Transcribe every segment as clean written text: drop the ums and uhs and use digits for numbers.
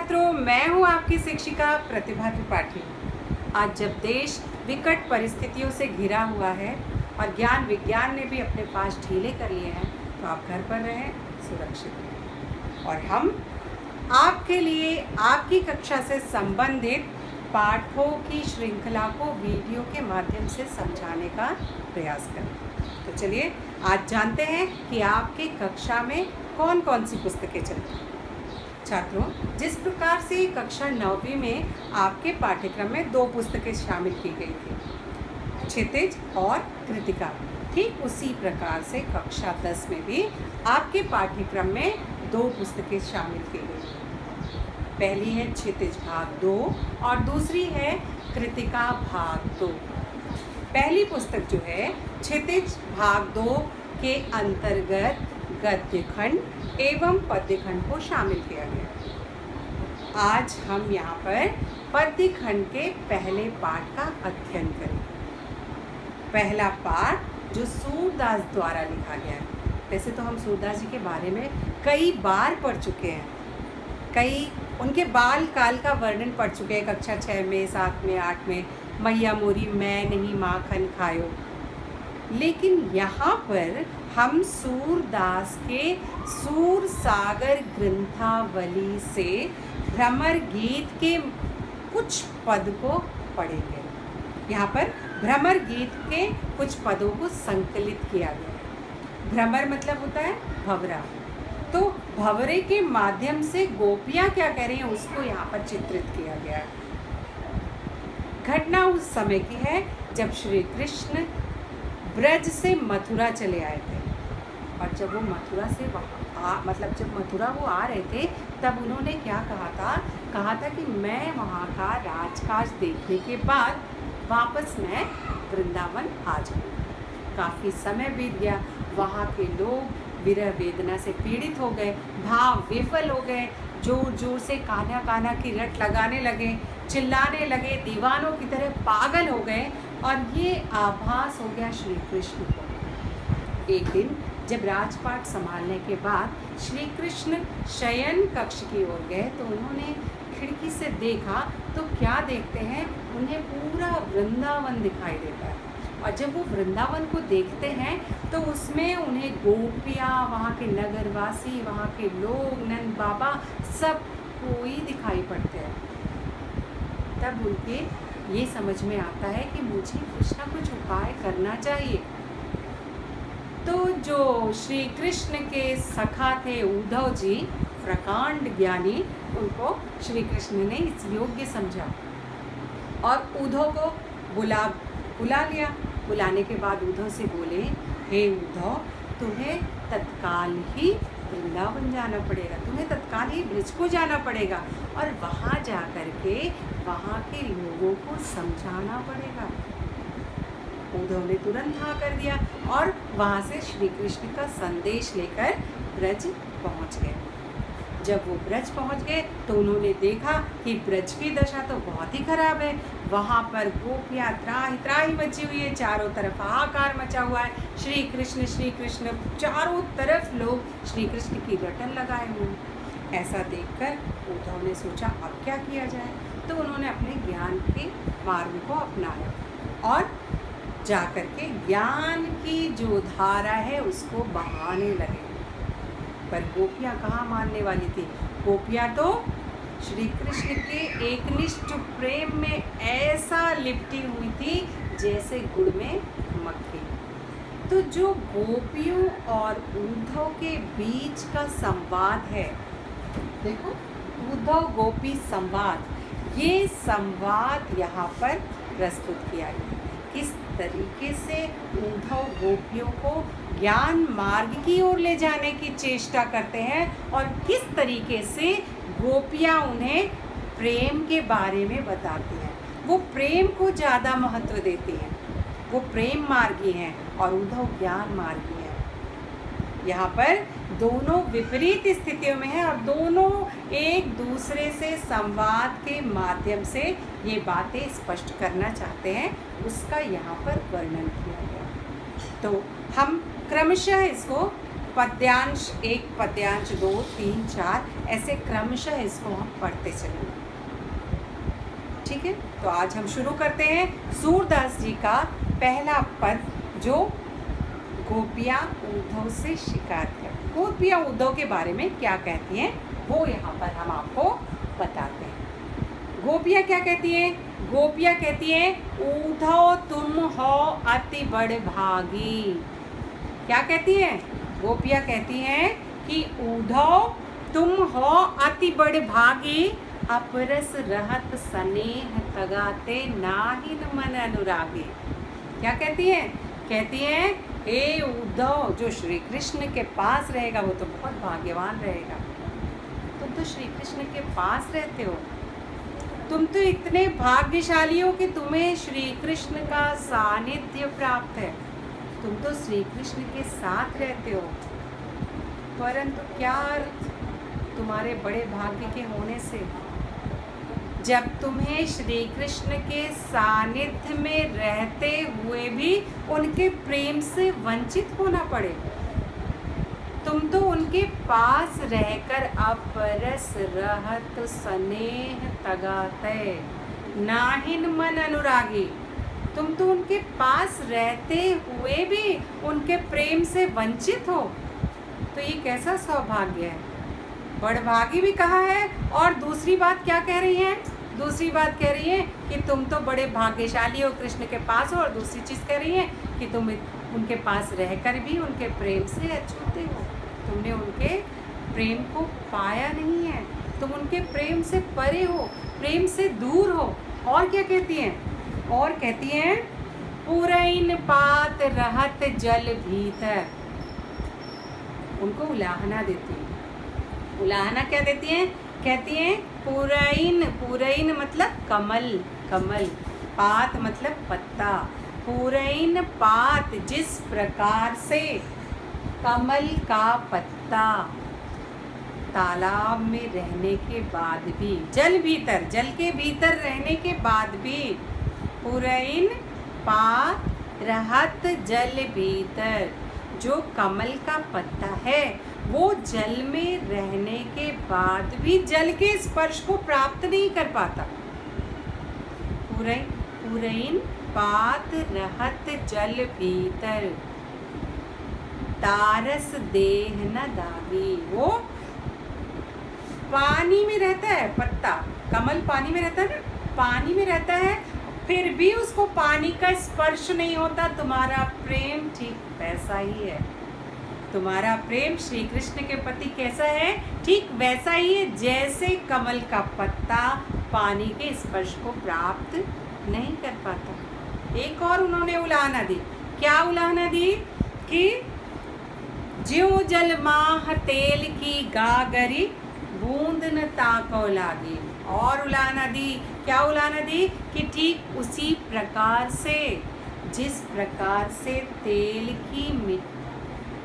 छात्रों, मैं हूं आपकी शिक्षिका प्रतिभा त्रिपाठी। आज जब देश विकट परिस्थितियों से घिरा हुआ है और ज्ञान विज्ञान ने भी अपने पास ढीले कर लिए हैं, तो आप घर पर रहें, सुरक्षित रहें। और हम आपके लिए आपकी कक्षा से संबंधित पाठों की श्रृंखला को वीडियो के माध्यम से समझाने का प्रयास करें। तो चलिए आज जानते हैं कि आपकी कक्षा में कौन कौन सी पुस्तकें चलती हैं। छात्रों, जिस प्रकार से कक्षा 9वीं में आपके पाठ्यक्रम में 2 पुस्तकें शामिल की गई थी, क्षितिज और कृतिका, ठीक उसी प्रकार से कक्षा 10 में भी आपके पाठ्यक्रम में 2 पुस्तकें शामिल की गई। पहली है क्षितिज भाग 2 और दूसरी है कृतिका भाग 2। पहली पुस्तक जो है क्षितिज भाग 2 के अंतर्गत गद्य खंड एवं पद्य खंड को शामिल किया गया। आज हम यहाँ पर पद्य खंड के पहले पाठ का अध्ययन करें। पहला पाठ जो सूरदास द्वारा लिखा गया है। वैसे तो हम सूरदास जी के बारे में कई बार पढ़ चुके हैं, कई उनके बाल काल का वर्णन पढ़ चुके हैं, कक्षा 6 में, 7 में, 8 में, मैया मोरी मैं नहीं माखन खायो। लेकिन यहाँ पर हम सूरदास के सूरसागर ग्रंथावली से भ्रमर गीत के कुछ पद को पढ़ेंगे। यहाँ पर भ्रमर गीत के कुछ पदों को संकलित किया गया है। भ्रमर मतलब होता है भंवरा, तो भंवरे के माध्यम से गोपियाँ क्या कह रही हैं उसको यहाँ पर चित्रित किया गया है। घटना उस समय की है जब श्री कृष्ण ब्रज से मथुरा चले आए थे, और जब वो मथुरा से जब मथुरा वो आ रहे थे, तब उन्होंने क्या कहा था कि मैं वहाँ का राजकाज देखने के बाद वापस मैं वृंदावन आ जाऊँ। काफ़ी समय बीत गया, वहाँ के लोग विरह वेदना से पीड़ित हो गए, भाव विफल हो गए, जोर जोर से कान्हा कान्हा की रट लगाने लगे, चिल्लाने लगे, दीवानों की तरह पागल हो गए। और ये आभास हो गया श्री कृष्ण को। एक दिन जब राजपाट संभालने के बाद श्री कृष्ण शयन कक्ष की ओर गए, तो उन्होंने खिड़की से देखा, तो क्या देखते हैं, उन्हें पूरा वृंदावन दिखाई देता है। और जब वो वृंदावन को देखते हैं तो उसमें उन्हें गोपियाँ, वहाँ के नगरवासी, वहाँ के लोग, नंद बाबा, सब कोई दिखाई पड़ते हैं। तब उनके ये समझ में आता है कि मुझे कुछ ना कुछ उपाय करना चाहिए। तो जो श्री कृष्ण के सखा थे उद्धव जी, प्रकांड ज्ञानी, उनको श्री कृष्ण ने इस योग्य समझा और उद्धव को बुला लिया। बुलाने के बाद उद्धव से बोले, हे उद्धव, तुम्हें तत्काल ही वृंदावन जाना पड़ेगा, तुम्हें तत्काल ही ब्रज को जाना पड़ेगा और वहाँ जा कर के वहाँ के लोगों को समझाना पड़ेगा। उद्धव ने तुरंत हाँ कर दिया और वहाँ से श्री कृष्ण का संदेश लेकर ब्रज पहुँच गए। जब वो ब्रज पहुँच गए तो उन्होंने देखा कि ब्रज की दशा तो बहुत ही खराब है। वहाँ पर गोपियाँ त्राही त्राही मची हुई है, चारों तरफ हाहाकार मचा हुआ है। श्री कृष्ण चारों तरफ लोग श्री कृष्ण की रटन लगाए हुए हैं। ऐसा देखकर उद्धव ने सोचा अब क्या किया जाए, तो उन्होंने अपने ज्ञान के मार्ग को अपनाया और जाकर के ज्ञान की जो धारा है उसको बहाने लगे। पर गोपियाँ कहाँ मानने वाली थी? गोपियाँ तो श्री कृष्ण के एकनिष्ठ प्रेम में ऐसा लिपटी हुई थी जैसे गुड़ में मक्खी। तो जो गोपियों और उद्धव के बीच का संवाद है, देखो, उद्धव गोपी संवाद, ये संवाद यहाँ पर प्रस्तुत किया गया। किस तरीके से उद्धव गोपियों को ज्ञान मार्ग की ओर ले जाने की चेष्टा करते हैं और किस तरीके से गोपियाँ उन्हें प्रेम के बारे में बताती हैं। वो प्रेम को ज़्यादा महत्व देती हैं, वो प्रेम मार्गी हैं और उद्धव ज्ञान मार्गी हैं। यहाँ पर दोनों विपरीत स्थितियों में हैं और दोनों एक दूसरे से संवाद के माध्यम से ये बातें स्पष्ट करना चाहते हैं, उसका यहाँ पर वर्णन किया गया। तो हम क्रमशः इसको पद्यांश 1, पद्यांश 2, 3, 4 ऐसे क्रमशः इसको हम पढ़ते चलेंगे। ठीक है, तो आज हम शुरू करते हैं सूरदास जी का पहला पद, जो गोपियाँ उद्धव से शिकायत करती। गोपियाँ उद्धव के बारे में क्या कहती हैं वो यहाँ पर हम आपको बताते हैं। गोपियाँ क्या कहती हैं? गोपियाँ कहती हैं, उद्धव तुम हो अति बड़ भागी। क्या कहती हैं? गोपियाँ कहती हैं कि उद्धव तुम हो अति बड़ भागी, अपरस रहत स्नेह तगाते नाहिन मन अनुरागी। क्या कहती हैं? कहती हैं, हे उद्धव, जो श्री कृष्ण के पास रहेगा वो तो बहुत भाग्यवान रहेगा। तुम तो श्री कृष्ण के पास रहते हो, तुम तो इतने भाग्यशाली हो कि तुम्हें श्री कृष्ण का सानिध्य प्राप्त है, तुम तो श्री कृष्ण के साथ रहते हो। परंतु क्या अर्थ तुम्हारे बड़े भाग्य के होने से, जब तुम्हें श्री कृष्ण के सानिध्य में रहते हुए भी उनके प्रेम से वंचित होना पड़े। तुम तो उनके पास रहकर अपरस रहत स्नेह तगाते नाहिन मन अनुरागी, तुम तो उनके पास रहते हुए भी उनके प्रेम से वंचित हो, तो ये कैसा सौभाग्य है। बड़भागी भी कहा है, और दूसरी बात क्या कह रही है? दूसरी बात कह रही है कि तुम तो बड़े भाग्यशाली हो, कृष्ण के पास हो, और दूसरी चीज़ कह रही है कि तुम उनके पास रहकर भी उनके प्रेम से अछूते हो, तुमने उनके प्रेम को पाया नहीं है, तुम उनके प्रेम से परे हो, प्रेम से दूर हो। और क्या कहती हैं? और कहती हैं, पुरैन पात रहत जल भीतर। उनको उलाहना देती हैं। उलाहना क्या देती हैं? कहती हैं, पुरैन, पुरैन मतलब कमल, कमल, पात मतलब पत्ता। पुरैन पात, जिस प्रकार से कमल का पत्ता तालाब में रहने के बाद भी, जल भीतर, जल के भीतर रहने के बाद भी, पुरैन पात रहत जल भीतर, जो कमल का पत्ता है वो जल में रहने के बाद भी जल के स्पर्श को प्राप्त नहीं कर पाता। पुरैन पात रहत जल भीतर, तारस देह न दागी। वो पानी में रहता है, पत्ता कमल पानी में रहता है ना, पानी में रहता है, फिर भी उसको पानी का स्पर्श नहीं होता। तुम्हारा प्रेम ठीक वैसा ही है। तुम्हारा प्रेम श्री कृष्ण के प्रति कैसा है? ठीक वैसा ही है जैसे कमल का पत्ता पानी के स्पर्श को प्राप्त नहीं कर पाता। एक और उन्होंने उलाहना दी। क्या उलाहना दी? कि ज्यों जल माह तेल की गागरी, बूंद न ताको लागी। और उलाहना दी। क्या उलाहना दी? कि ठीक उसी प्रकार से, जिस प्रकार से तेल की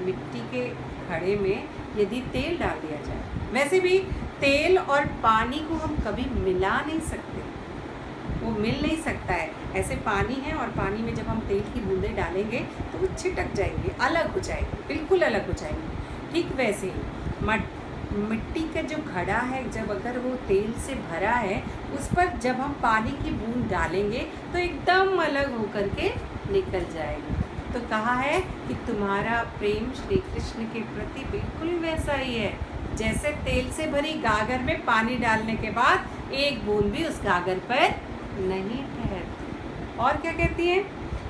मिट्टी के घड़े में यदि तेल डाल दिया जाए, वैसे भी तेल और पानी को हम कभी मिला नहीं सकते, वो मिल नहीं सकता है। ऐसे पानी है और पानी में जब हम तेल की बूंदें डालेंगे तो वो छिटक जाएंगी, अलग हो जाएंगी, बिल्कुल अलग हो जाएंगी। ठीक वैसे ही मिट्टी का जो घड़ा है, जब अगर वो तेल से भरा है, उस पर जब हम पानी की बूंद डालेंगे तो एकदम अलग होकर के निकल जाएगी। तो कहा है कि तुम्हारा प्रेम श्री कृष्ण के प्रति बिल्कुल वैसा ही है, जैसे तेल से भरी गागर में पानी डालने के बाद एक बूंद भी उस गागर पर नहीं ठहरती। और क्या कहती है?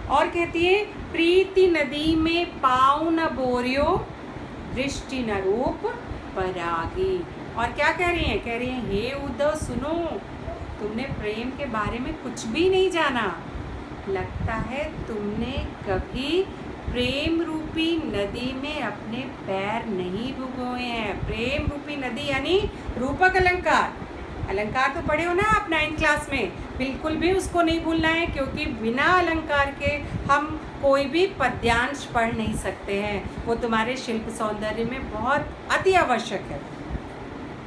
और कहती है, प्रीति नदी में पाँव न बोरियो, दृष्टि न रूप परागी। और क्या कह रही हैं? कह रही हैं, हे उद्धव सुनो, तुमने प्रेम के बारे में कुछ भी नहीं जाना। लगता है तुमने कभी प्रेम रूपी नदी में अपने पैर नहीं डुबोए हैं। प्रेम रूपी नदी यानी रूपक अलंकार। अलंकार तो पढ़े हो ना आप 9th क्लास में, बिल्कुल भी उसको नहीं भूलना है, क्योंकि बिना अलंकार के हम कोई भी पद्यांश पढ़ नहीं सकते हैं। वो तुम्हारे शिल्प सौंदर्य में बहुत अति आवश्यक है,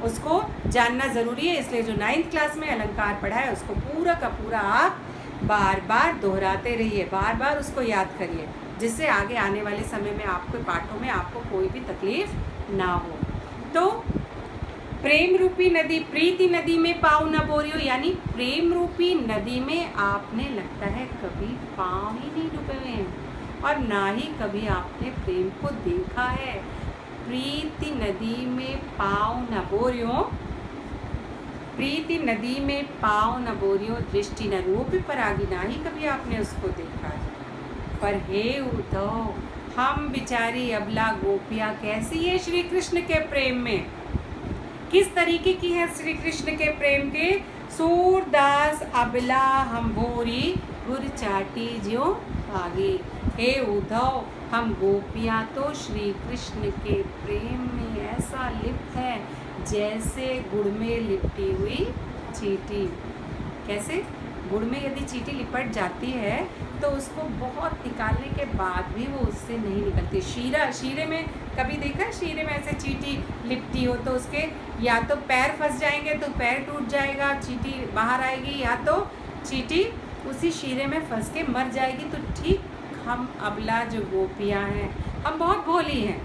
उसको जानना ज़रूरी है। इसलिए जो 9th क्लास में अलंकार पढ़ा है उसको पूरा का पूरा आप बार बार दोहराते रहिए, बार बार उसको याद करिए। जिससे आगे आने वाले समय में आपके पाठों में आपको कोई भी तकलीफ ना हो। तो प्रेम रूपी नदी, प्रीति नदी में पाँव न बोरियो, यानी प्रेम रूपी नदी में आपने लगता है कभी पाँव ही नहीं डूबे हुए हैं और ना ही कभी आपने प्रेम को देखा है। प्रीति नदी में पाँव न बोरियो, प्रीति नदी में पाँव न बोरियो, दृष्टि न रूप परागी, ना ही कभी आपने उसको देखा है। पर हे उद्धव, हम बिचारी अबला गोपियाँ कैसी है श्री कृष्ण के प्रेम में, किस तरीके की है श्री कृष्ण के प्रेम के। सूरदास अबला हम भोरी गुर चाटी ज्यो आगे। हे उद्धव, हम गोपियाँ तो श्री कृष्ण के प्रेम में ऐसा लिप्त है जैसे गुड़ में लिपटी हुई चींटी। कैसे? गुड़ में यदि चींटी लिपट जाती है तो उसको बहुत निकालने के बाद भी वो उससे नहीं निकलती। शीरे में कभी देखा है, शीरे में ऐसे चींटी लिपटी हो तो उसके या तो पैर फंस जाएंगे तो पैर टूट जाएगा, चींटी बाहर आएगी, या तो चींटी उसी शीरे में फंस के मर जाएगी। तो ठीक हम अबला जो गोपियाँ हैं, हम बहुत भोली हैं,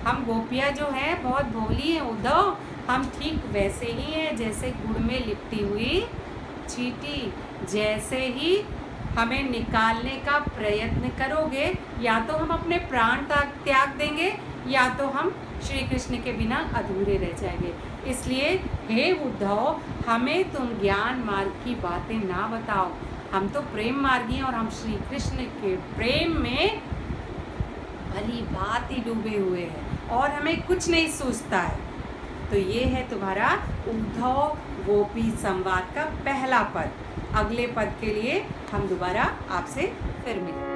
हम गोपियाँ जो हैं बहुत भोली हैं उद्धव, हम ठीक वैसे ही हैं जैसे गुड़ में लिपटी हुई चींटी। जैसे ही हमें निकालने का प्रयत्न करोगे, या तो हम अपने प्राण त्याग देंगे या तो हम श्री कृष्ण के बिना अधूरे रह जाएंगे। इसलिए हे उद्धव, हमें तुम ज्ञान मार्ग की बातें ना बताओ, हम तो प्रेम मार्गी हैं और हम श्री कृष्ण के प्रेम में भली भांति डूबे हुए हैं और हमें कुछ नहीं सूझता है। तो ये है तुम्हारा उद्धव गोपी संवाद का पहला पद। अगले पद के लिए हम दोबारा आपसे फिर मिलेंगे।